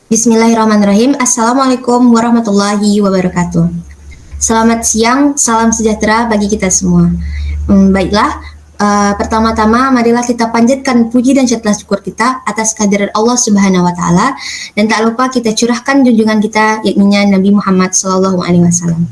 Bismillahirrahmanirrahim. Assalamualaikum warahmatullahi wabarakatuh. Selamat siang, salam sejahtera bagi kita semua. Baiklah, pertama-tama marilah kita panjatkan puji dan syukur kita atas kehadiran Allah Subhanahu wa taala, dan tak lupa kita curahkan junjungan kita yakni Nabi Muhammad sallallahu alaihi wasallam.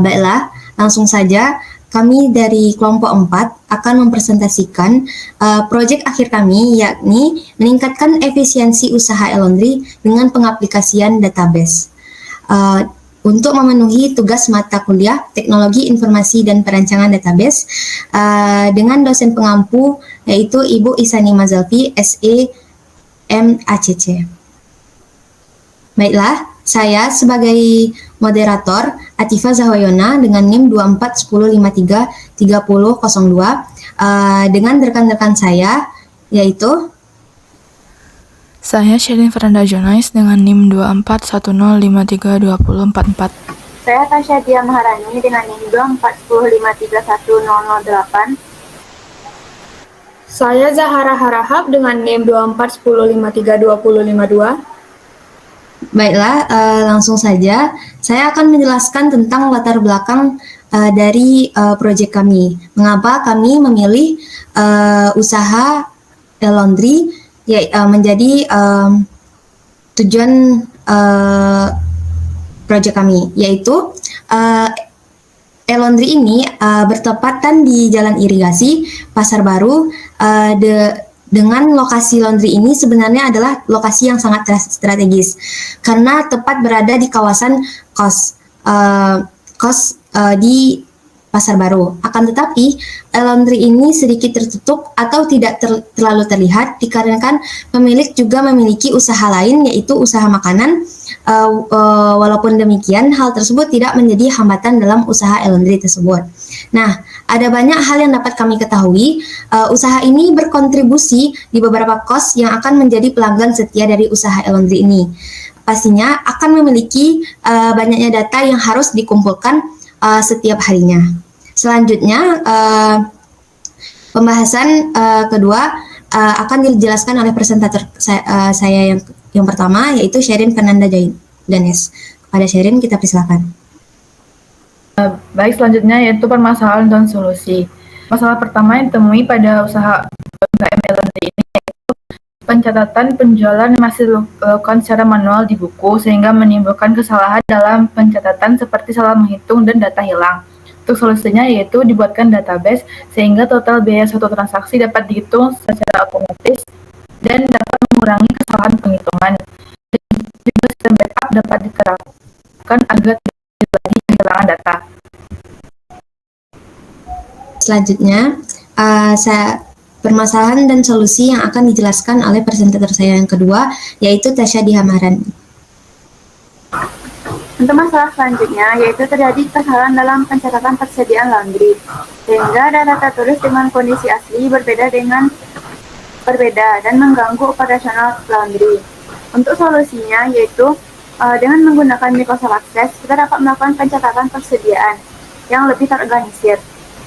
Baiklah, langsung saja kami dari kelompok 4 akan mempresentasikan proyek akhir kami, yakni meningkatkan efisiensi usaha e-laundry dengan pengaplikasian database. Untuk memenuhi tugas mata kuliah Teknologi Informasi dan Perancangan Database dengan dosen pengampu yaitu Ibu Isani Mazalfi, SE MACC. Baiklah, saya sebagai moderator Atifa Zahwayona dengan NIM 2410533002 dengan rekan-rekan saya yaitu saya Sherin Fernanda Jonais dengan NIM 2410532044. Saya Tasya Dia Maharani dengan NIM 2410531008. Saya Zahara Harahap dengan NIM 2410532052. Baiklah, langsung saja saya akan menjelaskan tentang latar belakang dari proyek kami. Mengapa kami memilih usaha e-laundry menjadi tujuan proyek kami, yaitu e-laundry ini bertepatan di Jalan Irigasi, Pasar Baru. Dengan lokasi laundry ini sebenarnya adalah lokasi yang sangat strategis karena tepat berada di kawasan kos di Pasar Baru. Akan tetapi laundry ini sedikit tertutup atau tidak terlalu terlihat dikarenakan pemilik juga memiliki usaha lain yaitu usaha makanan. Walaupun demikian, hal tersebut tidak menjadi hambatan dalam usaha e-laundry tersebut. Nah, ada banyak hal yang dapat kami ketahui. Usaha ini berkontribusi di beberapa kos yang akan menjadi pelanggan setia dari usaha e-laundry ini. Pastinya akan memiliki banyaknya data yang harus dikumpulkan setiap harinya. Selanjutnya, pembahasan kedua akan dijelaskan oleh presentator saya yang pertama, yaitu Sherin Fernanda Jonais. Kepada Sherin, kita persilakan. Baik, selanjutnya yaitu permasalahan dan solusi. Masalah pertama yang ditemui pada usaha UMKM e-laundry ini yaitu pencatatan penjualan masih dilakukan secara manual di buku sehingga menimbulkan kesalahan dalam pencatatan seperti salah menghitung dan data hilang. Untuk solusinya yaitu dibuatkan database sehingga total biaya suatu transaksi dapat dihitung secara otomatis dan dapat mengurangi kesalahan penghitungan. Dan juga sistem backup dapat diterapkan agar tidak lagi kehilangan data. Selanjutnya, permasalahan dan solusi yang akan dijelaskan oleh presentator saya yang kedua, yaitu Tasya Dia Maharani. Untuk masalah selanjutnya, yaitu terjadi kesalahan dalam pencatatan persediaan laundry, sehingga data tertulis dengan kondisi asli berbeda dan mengganggu operasional laundry. Untuk solusinya, yaitu dengan menggunakan Microsoft Access, kita dapat melakukan pencatatan persediaan yang lebih terorganisir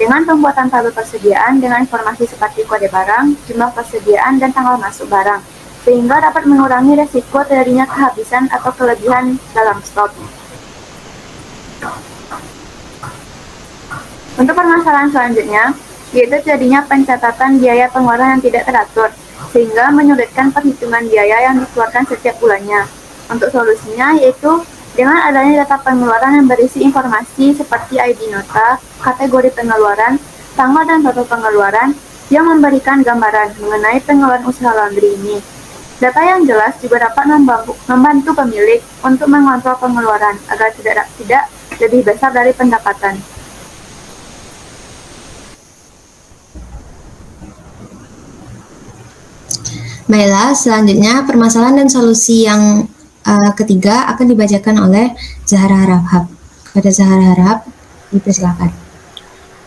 dengan pembuatan tabel persediaan dengan informasi seperti kode barang, jumlah persediaan, dan tanggal masuk barang, sehingga dapat mengurangi resiko terjadinya kehabisan atau kelebihan dalam stok. Untuk permasalahan selanjutnya, yaitu terjadinya pencatatan biaya pengeluaran yang tidak teratur, sehingga menyulitkan perhitungan biaya yang dikeluarkan setiap bulannya. Untuk solusinya yaitu dengan adanya data pengeluaran yang berisi informasi seperti ID nota, kategori pengeluaran, tanggal dan total pengeluaran yang memberikan gambaran mengenai pengeluaran usaha laundry ini. Data yang jelas juga dapat membantu pemilik untuk mengontrol pengeluaran agar tidak lebih besar dari pendapatan. Baiklah, selanjutnya permasalahan dan solusi yang ketiga akan dibacakan oleh Zahara Harahap. Kepada Zahara Harahap, dipersilakan.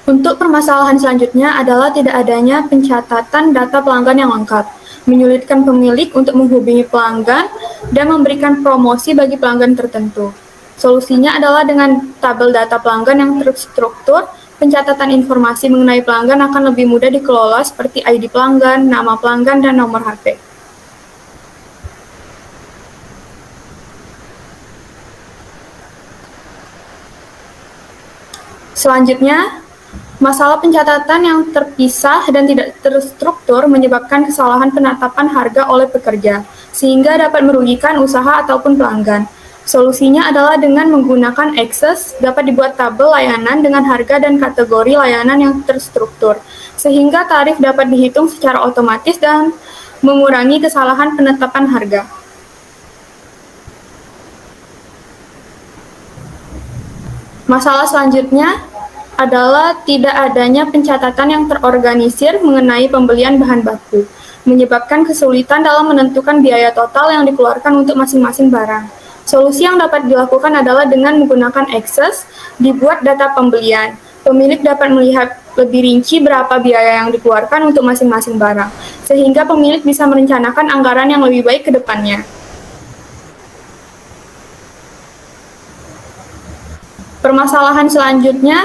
Untuk permasalahan selanjutnya adalah tidak adanya pencatatan data pelanggan yang lengkap, menyulitkan pemilik untuk menghubungi pelanggan dan memberikan promosi bagi pelanggan tertentu. Solusinya adalah dengan tabel data pelanggan yang terstruktur. Pencatatan informasi mengenai pelanggan akan lebih mudah dikelola seperti ID pelanggan, nama pelanggan, dan nomor HP. Selanjutnya, masalah pencatatan yang terpisah dan tidak terstruktur menyebabkan kesalahan penetapan harga oleh pekerja, sehingga dapat merugikan usaha ataupun pelanggan. Solusinya adalah dengan menggunakan Access, dapat dibuat tabel layanan dengan harga dan kategori layanan yang terstruktur, sehingga tarif dapat dihitung secara otomatis dan mengurangi kesalahan penetapan harga. Masalah selanjutnya adalah tidak adanya pencatatan yang terorganisir mengenai pembelian bahan baku, menyebabkan kesulitan dalam menentukan biaya total yang dikeluarkan untuk masing-masing barang. Solusi yang dapat dilakukan adalah dengan menggunakan Access, dibuat data pembelian. Pemilik dapat melihat lebih rinci berapa biaya yang dikeluarkan untuk masing-masing barang, sehingga pemilik bisa merencanakan anggaran yang lebih baik ke depannya. Permasalahan selanjutnya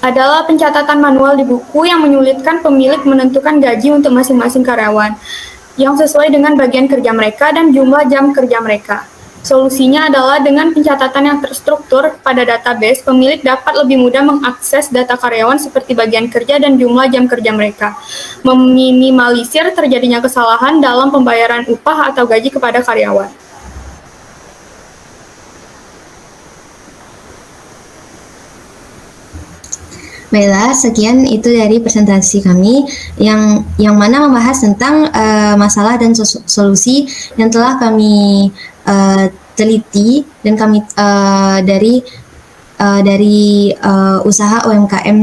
adalah pencatatan manual di buku yang menyulitkan pemilik menentukan gaji untuk masing-masing karyawan yang sesuai dengan bagian kerja mereka dan jumlah jam kerja mereka. Solusinya adalah dengan pencatatan yang terstruktur pada database, pemilik dapat lebih mudah mengakses data karyawan seperti bagian kerja dan jumlah jam kerja mereka, meminimalisir terjadinya kesalahan dalam pembayaran upah atau gaji kepada karyawan. Baiklah, sekian itu dari presentasi kami yang mana membahas tentang masalah dan solusi yang telah kami teliti dan kami dari usaha UMKM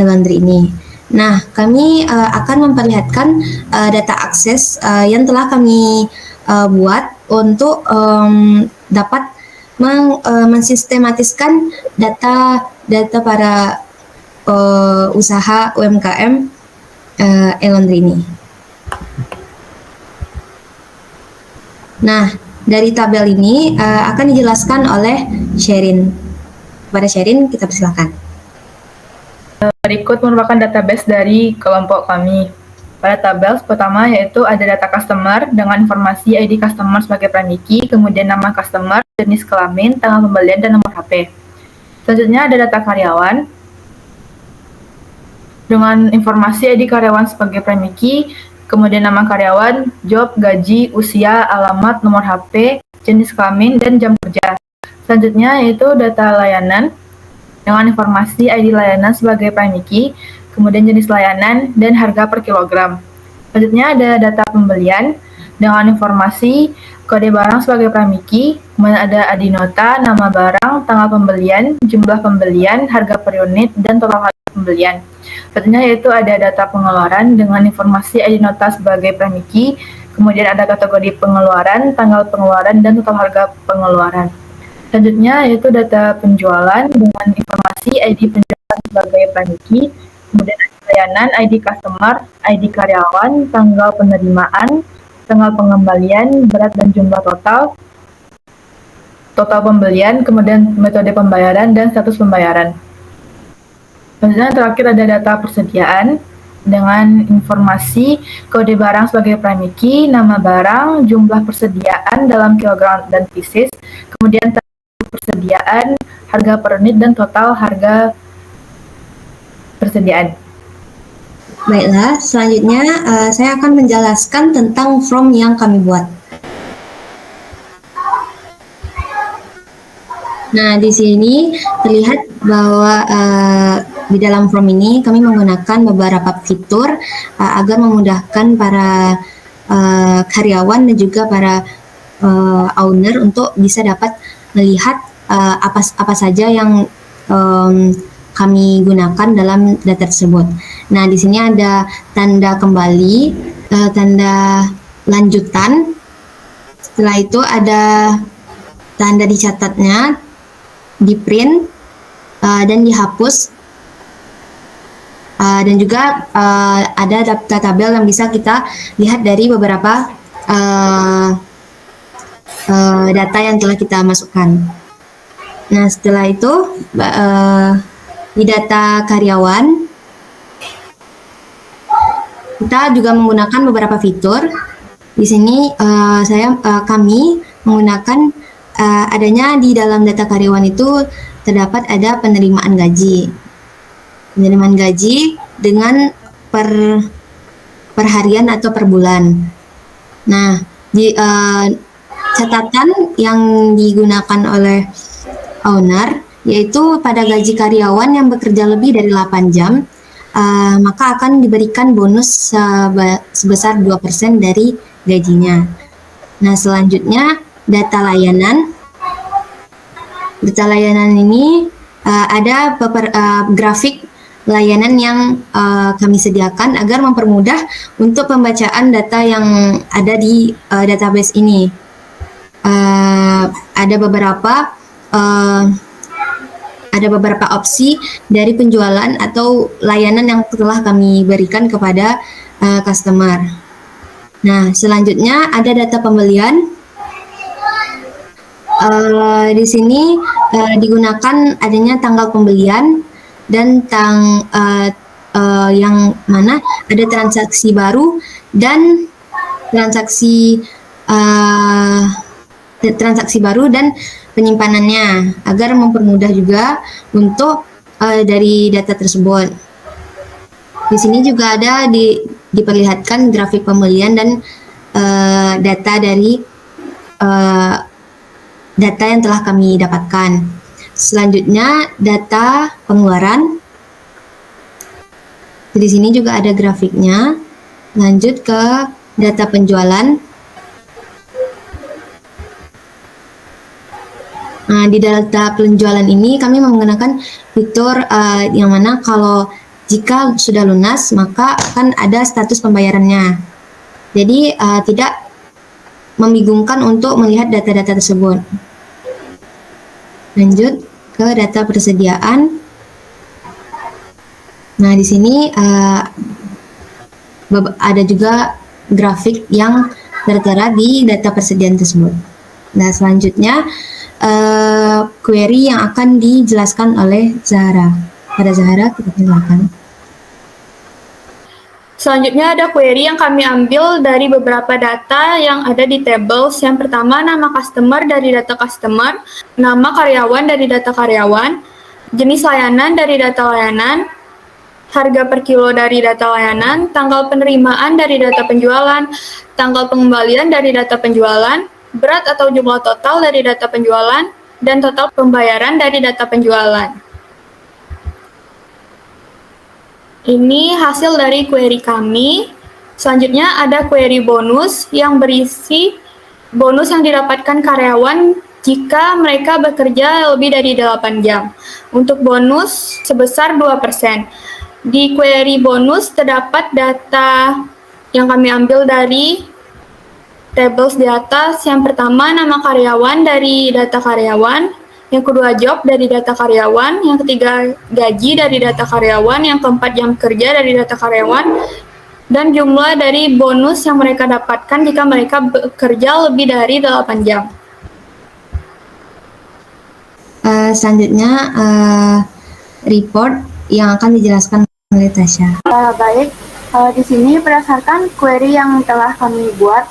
Laundry ini. Nah, kami akan memperlihatkan data akses yang telah kami buat untuk dapat mensistematiskan data para usaha UMKM Laundry ini. Nah, dari tabel ini akan dijelaskan oleh Sherin. Kepada Sherin, kita persilakan. Berikut merupakan database dari kelompok kami. Pada tabel pertama yaitu ada data customer dengan informasi ID customer sebagai premiki, kemudian nama customer, jenis kelamin, tanggal pembelian, dan nomor HP. Selanjutnya ada data karyawan dengan informasi ID karyawan sebagai premiki, kemudian nama karyawan, job, gaji, usia, alamat, nomor HP, jenis kelamin, dan jam kerja. Selanjutnya yaitu data layanan dengan informasi ID layanan sebagai premiki, kemudian jenis layanan, dan harga per kilogram. Selanjutnya ada data pembelian dengan informasi kode barang sebagai premiki, kemudian ada adinota, nama barang, tanggal pembelian, jumlah pembelian, harga per unit, dan total harga pembelian. Selanjutnya yaitu ada data pengeluaran dengan informasi ID nota sebagai premiki, kemudian ada kategori pengeluaran, tanggal pengeluaran, dan total harga pengeluaran. Selanjutnya yaitu data penjualan dengan informasi ID penjualan sebagai premiki, kemudian ada layanan, ID customer, ID karyawan, tanggal penerimaan, tanggal pengembalian, berat dan jumlah total pembelian, kemudian metode pembayaran, dan status pembayaran. Selanjutnya terakhir ada data persediaan dengan informasi kode barang sebagai premiki, nama barang, jumlah persediaan dalam kilogram dan pieces, kemudian persediaan, harga per unit, dan total harga persediaan. Baiklah, selanjutnya saya akan menjelaskan tentang form yang kami buat. Nah, di sini terlihat bahwa di dalam form ini kami menggunakan beberapa fitur agar memudahkan para karyawan dan juga para owner untuk bisa dapat melihat apa saja yang kami gunakan dalam data tersebut. Nah, di sini ada tanda kembali, tanda lanjutan. Setelah itu ada tanda dicatatnya, di print dan dihapus, dan juga ada data tabel yang bisa kita lihat dari beberapa data yang telah kita masukkan. Nah, setelah itu di data karyawan kita juga menggunakan beberapa fitur. Di sini kami menggunakan adanya di dalam data karyawan itu terdapat ada penerimaan gaji. penerimaan gaji dengan per harian atau per bulan. Nah, catatan yang digunakan oleh owner yaitu pada gaji karyawan yang bekerja lebih dari 8 jam, maka akan diberikan bonus sebesar 2% dari gajinya. Nah, selanjutnya data layanan. Data layanan ini ada grafik layanan yang kami sediakan agar mempermudah untuk pembacaan data yang ada di database ini. Ada beberapa opsi dari penjualan atau layanan yang telah kami berikan kepada customer. Nah, selanjutnya ada data pembelian. Di sini digunakan adanya tanggal pembelian dan yang mana ada transaksi baru dan transaksi baru dan penyimpanannya agar mempermudah juga untuk dari data tersebut. Di sini juga ada diperlihatkan grafik pembelian dan data dari data yang telah kami dapatkan. Selanjutnya data pengeluaran. Di sini juga ada grafiknya. Lanjut ke data penjualan. Nah, di data penjualan ini kami menggunakan fitur yang mana kalau jika sudah lunas maka akan ada status pembayarannya. Jadi tidak membingungkan untuk melihat data-data tersebut. Lanjut ke data persediaan. Nah, di sini ada juga grafik yang tertera di data persediaan tersebut. Nah, selanjutnya query yang akan dijelaskan oleh Zahra. Pada Zahra, kita silakan. Selanjutnya ada query yang kami ambil dari beberapa data yang ada di tables. Yang pertama, nama customer dari data customer, nama karyawan dari data karyawan, jenis layanan dari data layanan, harga per kilo dari data layanan, tanggal penerimaan dari data penjualan, tanggal pengembalian dari data penjualan, berat atau jumlah total dari data penjualan, dan total pembayaran dari data penjualan. Ini hasil dari query kami. Selanjutnya ada query bonus yang berisi bonus yang didapatkan karyawan jika mereka bekerja lebih dari 8 jam. Untuk bonus sebesar 2%. Di query bonus terdapat data yang kami ambil dari tables di atas. Yang pertama, nama karyawan dari data karyawan. Yang kedua, job dari data karyawan. Yang ketiga, gaji dari data karyawan. Yang keempat, jam kerja dari data karyawan. Dan jumlah dari bonus yang mereka dapatkan jika mereka bekerja lebih dari 8 jam. Selanjutnya, report yang akan dijelaskan oleh Tasya. Baik, di sini berdasarkan query yang telah kami buat,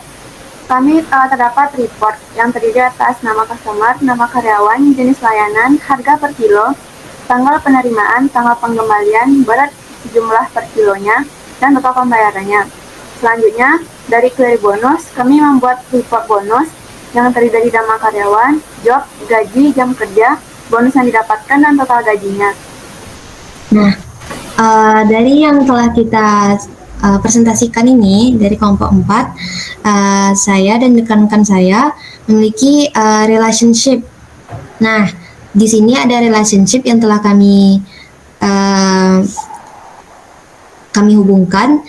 kami terdapat report yang terdiri atas nama customer, nama karyawan, jenis layanan, harga per kilo, tanggal penerimaan, tanggal pengembalian, berat jumlah per kilonya, dan total pembayarannya. Selanjutnya, dari query bonus, kami membuat report bonus yang terdiri dari nama karyawan, job, gaji, jam kerja, bonus yang didapatkan, dan total gajinya. Nah, dari yang telah kita presentasikan ini dari kelompok 4, saya dan rekan-rekan saya memiliki relationship. Nah, di sini ada relationship yang telah kami hubungkan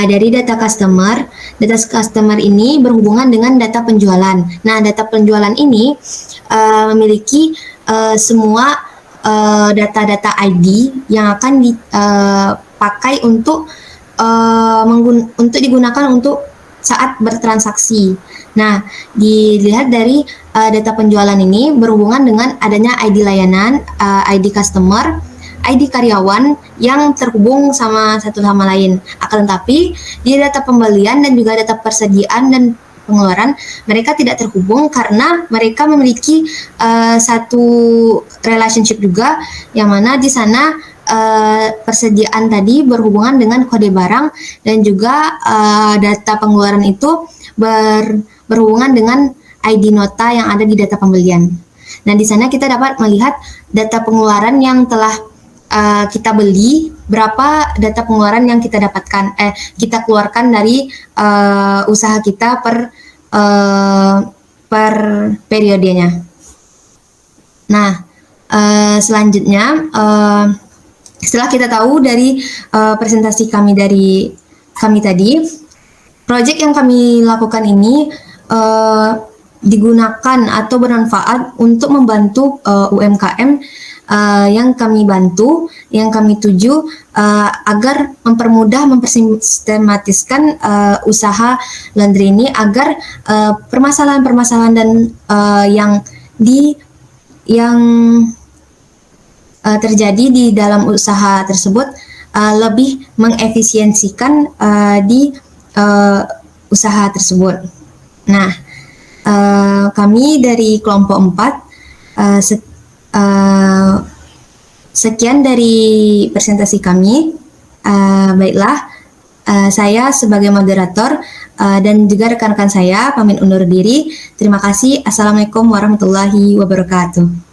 dari data customer. Data customer ini berhubungan dengan data penjualan. Nah, data penjualan ini memiliki semua data-data ID yang akan dipakai untuk digunakan untuk saat bertransaksi. Nah, dilihat dari data penjualan ini berhubungan dengan adanya ID layanan, ID customer, ID karyawan yang terhubung sama satu sama lain. Akan tetapi di data pembelian dan juga data persediaan dan pengeluaran mereka tidak terhubung karena mereka memiliki satu relationship juga yang mana di sana persediaan tadi berhubungan dengan kode barang dan juga data pengeluaran itu berhubungan dengan ID nota yang ada di data pembelian. Nah, di sana kita dapat melihat data pengeluaran yang telah kita beli, berapa data pengeluaran yang kita dapatkan, kita keluarkan dari usaha kita per periodenya. Nah, selanjutnya setelah kita tahu dari presentasi kami tadi, proyek yang kami lakukan ini digunakan atau bermanfaat untuk membantu UMKM yang kami bantu, yang kami tuju agar mempersistematiskan usaha laundry ini agar permasalahan-permasalahan dan yang terjadi di dalam usaha tersebut lebih mengefisiensikan di usaha tersebut. Nah, kami dari kelompok 4 sekian dari presentasi kami. Baiklah, saya sebagai moderator dan juga rekan-rekan saya pamit undur diri. Terima kasih. Assalamualaikum warahmatullahi wabarakatuh.